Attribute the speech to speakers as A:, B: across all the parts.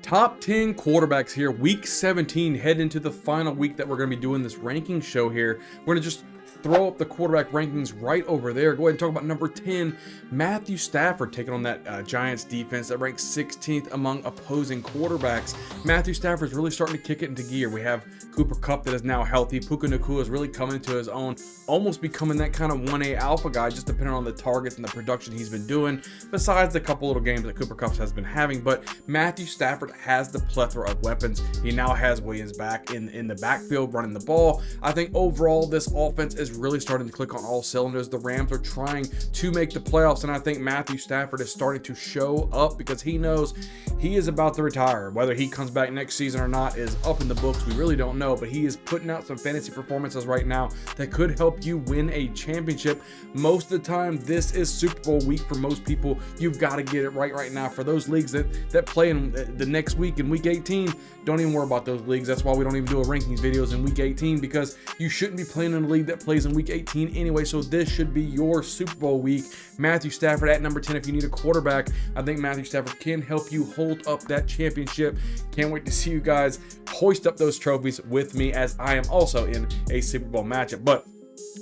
A: Top 10 quarterbacks here, week 17, head into the final week that we're going to be doing this ranking show here. We're going to just throw up the quarterback rankings right over there. Go ahead and talk about number 10, Matthew Stafford, taking on that Giants defense that ranks 16th among opposing quarterbacks. Matthew Stafford's really starting to kick it into gear. We have Cooper Kupp that is now healthy. Puka Nacua is really coming to his own, almost becoming that kind of 1A alpha guy, just depending on the targets and the production he's been doing, besides the couple little games that Cooper Kupp has been having. But Matthew Stafford has the plethora of weapons. He now has Williams back in the backfield running the ball. I think overall this offense is really starting to click on all cylinders. The Rams are trying to make the playoffs, and I think Matthew Stafford is starting to show up because he knows he is about to retire. Whether he comes back next season or not is up in the books. We really don't know, but he is putting out some fantasy performances right now that could help you win a championship. Most of the time, this is Super Bowl week for most people. You've got to get it right now. For those leagues that play in the next week, in week 18, don't even worry about those leagues. That's why we don't even do a rankings videos in week 18, because you shouldn't be playing in a league that plays in week 18 anyway. So this should be your Super Bowl week. Matthew Stafford at number 10. If you need a quarterback, I think Matthew Stafford can help you hold up that championship. Can't wait to see you guys hoist up those trophies with me, as I am also in a Super Bowl matchup. But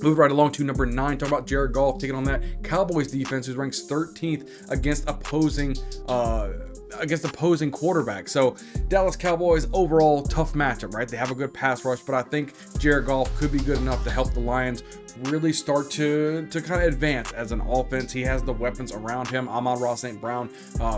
A: move right along to number 9. Talk about Jared Goff taking on that Cowboys defense, who ranks 13th against opposing quarterbacks. So Dallas Cowboys overall tough matchup, right? They have a good pass rush, but I think Jared Goff could be good enough to help the Lions really start to kind of advance as an offense. He has the weapons around him. Amon-Ra St. Brown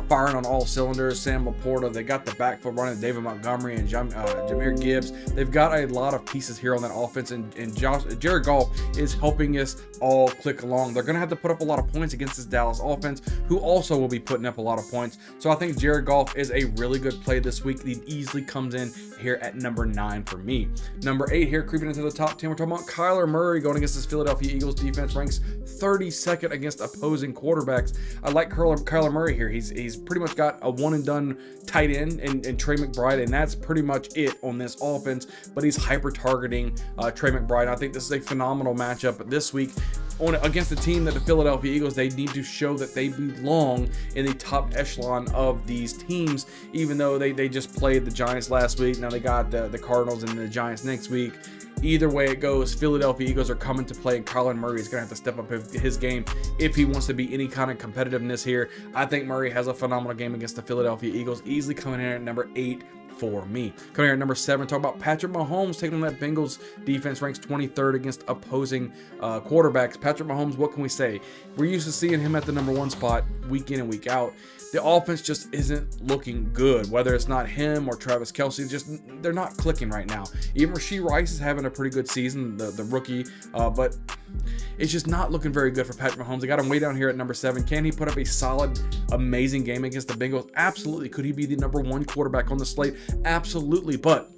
A: firing on all cylinders. Sam Laporta, they got the backfield running. David Montgomery and Jahmyr Gibbs. They've got a lot of pieces here on that offense, and Jared Goff is helping us all click along. They're going to have to put up a lot of points against this Dallas offense, who also will be putting up a lot of points. So I think Jared Goff is a really good play this week. He easily comes in here at number 9 for me. Number 8 here, creeping into the top 10, we're talking about Kyler Murray going against this Philadelphia Eagles defense, ranks 32nd against opposing quarterbacks. I like Kyler Murray here. He's pretty much got a one and done tight end and Trey McBride, and that's pretty much it on this offense. But he's hyper targeting Trey McBride. I think this is a phenomenal matchup this week against the team that the Philadelphia Eagles, they need to show that they belong in the top echelon of these teams, even though they just played the Giants last week. Now they got the Cardinals and the Giants next week. Either way it goes, Philadelphia Eagles are coming to play, and Kyler Murray is going to have to step up his game if he wants to be any kind of competitiveness here. I think Murray has a phenomenal game against the Philadelphia Eagles, easily coming in at number 8 for me. Coming here at number 7, talk about Patrick Mahomes taking on that Bengals defense, ranks 23rd against opposing quarterbacks. Patrick Mahomes, what can we say? We're used to seeing him at the number 1 spot week in and week out. The offense just isn't looking good, whether it's not him or Travis Kelce. They're not clicking right now. Even Rashee Rice is having a pretty good season, the rookie, but it's just not looking very good for Patrick Mahomes. I got him way down here at number 7. Can he put up a solid, amazing game against the Bengals? Absolutely. Could he be the number 1 quarterback on the slate? Absolutely. But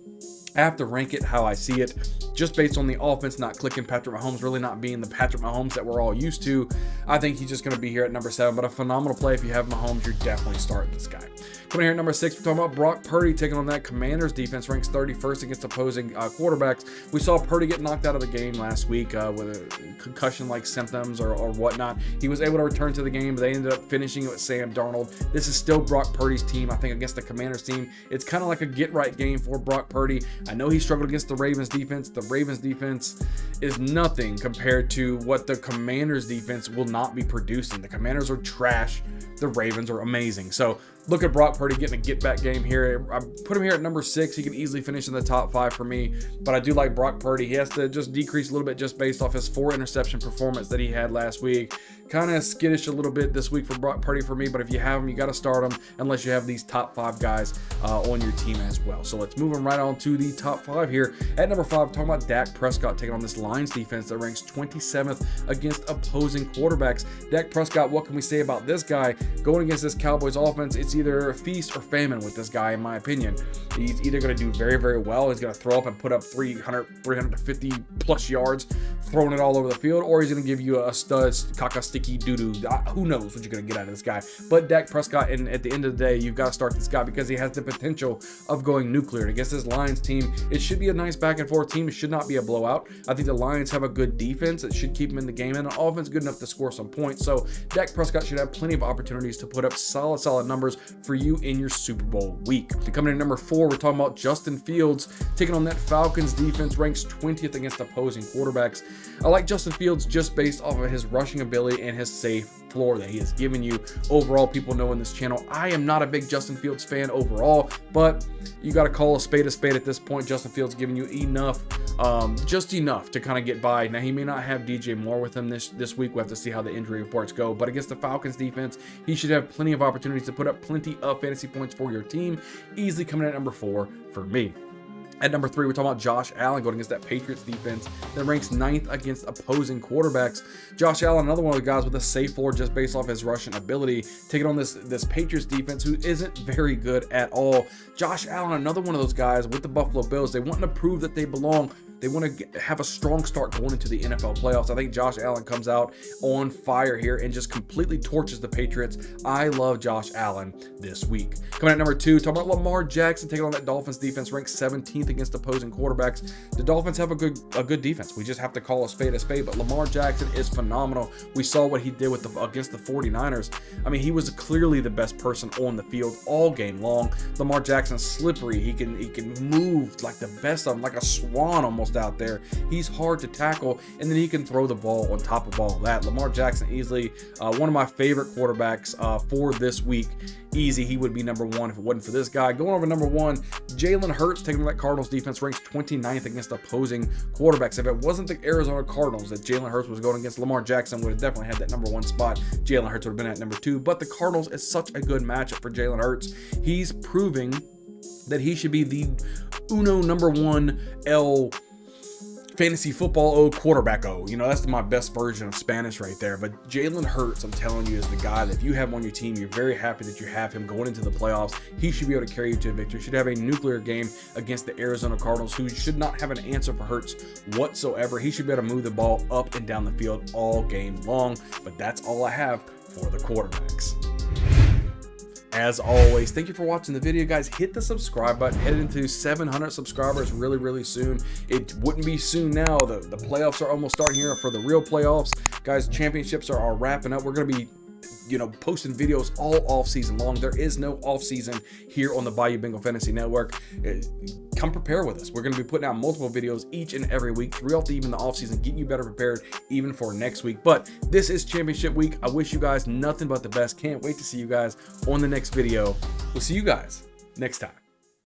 A: I have to rank it how I see it, just based on the offense not clicking. Patrick Mahomes really not being the Patrick Mahomes that we're all used to. I think he's just going to be here at number 7, but a phenomenal play. If you have Mahomes, you're definitely starting this guy. Coming here at number 6, we're talking about Brock Purdy taking on that Commanders defense, ranks 31st against opposing quarterbacks. We saw Purdy get knocked out of the game last week with a concussion-like symptoms or whatnot. He was able to return to the game, but they ended up finishing it with Sam Darnold. This is still Brock Purdy's team. I think against the Commanders team, it's kind of like a get-right game for Brock Purdy. I know he struggled against the Ravens defense. The Ravens defense is nothing compared to what the Commanders defense will not be producing. The Commanders are trash. The Ravens are amazing. So look at Brock Purdy getting a get-back game here. I put him here at number 6. He can easily finish in the top 5 for me, but I do like Brock Purdy. He has to just decrease a little bit just based off his 4 interception performance that he had last week. Kind of skittish a little bit this week for Brock Purdy for me, but if you have him, you got to start him unless you have these top 5 guys on your team as well. So let's move him right on to the top 5 here. At number 5, talking about Dak Prescott taking on this Lions defense that ranks 27th against opposing quarterbacks. Dak Prescott, what can we say about this guy? Going against this Cowboys offense, it's either feast or famine with this guy, in my opinion. He's either going to do very, very well. He's going to throw up and put up 350 plus yards, throwing it all over the field, or he's going to give you a stud, caca sticky doo-doo. Who knows what you're going to get out of this guy. But Dak Prescott, and at the end of the day, you've got to start this guy because he has the potential of going nuclear. And against this Lions team, it should be a nice back and forth team. It should not be a blowout. I think the Lions have a good defense that should keep them in the game, and an offense good enough to score some points. So Dak Prescott should have plenty of opportunities to put up solid numbers for you in your Super Bowl week. And coming in number 4, we're talking about Justin Fields taking on that Falcons defense, ranks 20th against opposing quarterbacks. I like Justin Fields just based off of his rushing ability and his safe floor that he has given you. Overall, people know in this channel, I am not a big Justin Fields fan overall, but you got to call a spade at this point. Justin Fields giving you enough, just enough to kind of get by. Now, he may not have DJ Moore with him this week. We'll have to see how the injury reports go, but against the Falcons defense, he should have plenty of opportunities to put up plenty of fantasy points for your team. Easily coming in at number 4 for me. At number 3, we're talking about Josh Allen going against that Patriots defense that ranks 9th against opposing quarterbacks. Josh Allen, another one of the guys with a safe floor just based off his rushing ability, taking on this Patriots defense who isn't very good at all. Josh Allen, another one of those guys with the Buffalo Bills. They want to prove that they belong. They want to have a strong start going into the NFL playoffs. I think Josh Allen comes out on fire here and just completely torches the Patriots. I love Josh Allen this week. Coming at number 2, talking about Lamar Jackson taking on that Dolphins defense, ranked 17th against opposing quarterbacks. The Dolphins have a good defense. We just have to call a spade, but Lamar Jackson is phenomenal. We saw what he did against the 49ers. I mean, he was clearly the best person on the field all game long. Lamar Jackson's slippery. He can move like the best of them, like a swan almost out there. He's hard to tackle, and then he can throw the ball on top of all of that. Lamar Jackson easily one of my favorite quarterbacks for this week. Easy, he would be number 1 if it wasn't for this guy. Going over number 1, Jaylen Herz taking on that Cardinals defense, ranks 29th against opposing quarterbacks. If it wasn't the Arizona Cardinals that Jaylen Herz was going against, Lamar Jackson would have definitely had that number 1 spot. Jaylen Herz would have been at number 2, but the Cardinals is such a good matchup for Jaylen Herz. He's proving that he should be the number 1 fantasy football quarterback. You know, that's my best version of Spanish right there. But Jaylen Herz, I'm telling you, is the guy that if you have on your team, you're very happy that you have him going into the playoffs. He should be able to carry you to a victory. Should have a nuclear game against the Arizona Cardinals, who should not have an answer for Hertz whatsoever. He should be able to move the ball up and down the field all game long. But that's all I have for the quarterbacks. As always, thank you for watching the video, guys. Hit the subscribe button. Headed into 700 subscribers really soon. It wouldn't be soon now. The playoffs are almost starting here for the real playoffs, guys. Championships are wrapping up. We're going to be posting videos all off season long. There is no off season here on the Bayou Bengal Fantasy Network. Come prepare with us. We're going to be putting out multiple videos each and every week throughout even the off season, getting you better prepared even for next week. But this is championship week. I wish you guys nothing but the best. Can't wait to see you guys on the next video. We'll see you guys next time.